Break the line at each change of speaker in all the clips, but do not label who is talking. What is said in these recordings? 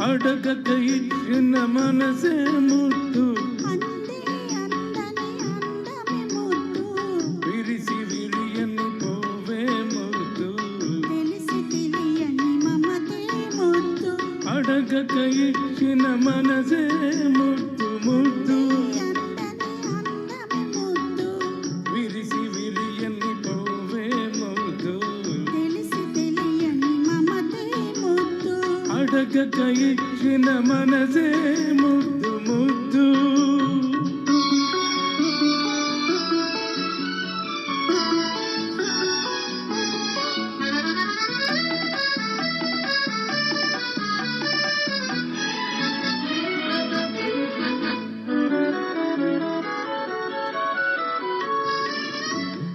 అడగక ఇచ్చిన మనసే ముద్దు విరిసి విరియని పోవే ముద్దు అడగక ఇచ్చిన మనసే ముద్దు ముద్దు విరిసి విరియని పోవే ముద్దు అడగక ఇచ్చిన మనసే ముద్దు ముద్దు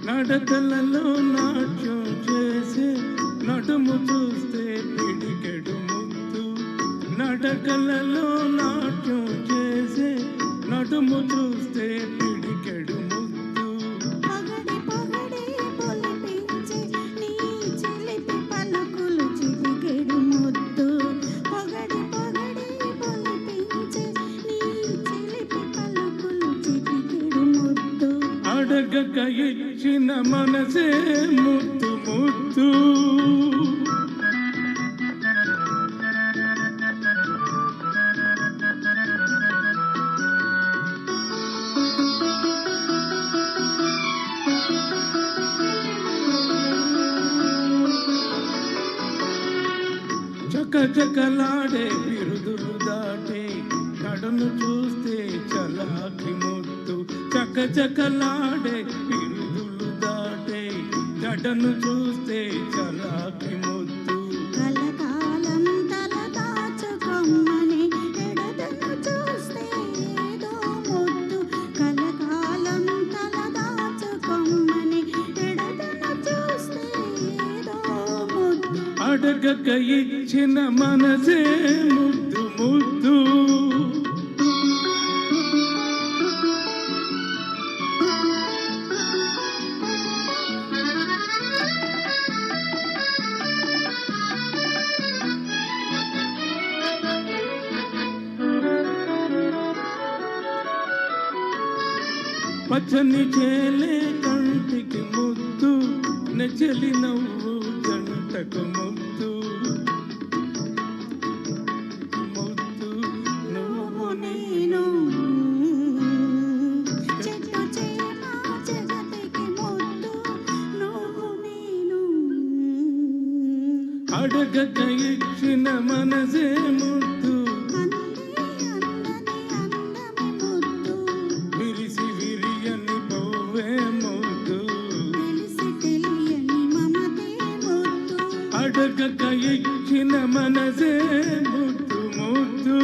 నడకలలో నాట్యం చేసే నడుము చూస్తే పిడికెడు ముద్దు నడకలలో నాట్యం చేసే నడుము చూస్తే పిడికెడు ముద్దు అడగక ఇచ్చిన మనసే ముద్దు ముద్దు చకచకలాడే బిరుదులు దాటే నడును చూస్తే చలాకి ముద్దు చకచకలాడే బిరుదులు దాటే జడను చూస్తే చలాకి ముద్దు
కలకాలం తల దాచుకొమ్మని ఎడదను చూస్తే ఏదో ముద్దు కలకాలం తల దాచుకొమ్మని ఎడదను చూస్తే ఏదో ముద్దు
అడగక ఇచ్చిన మనసే ముద్దు ముద్దు పచ్చని చేలే కంటికి ముద్దు నెచ్చలి నవ్వు జంటకు ముద్దు ముద్దు
నువ్వు నేను చెట్టు చేమ జగతికి ముద్దు నువ్వు నేను
అడగక ఇచ్చిన మనసే ముద్దు విరిసి విరియని పోవే ముద్దు అడగక ఇచ్చిన మనసే ముద్దు ముద్దు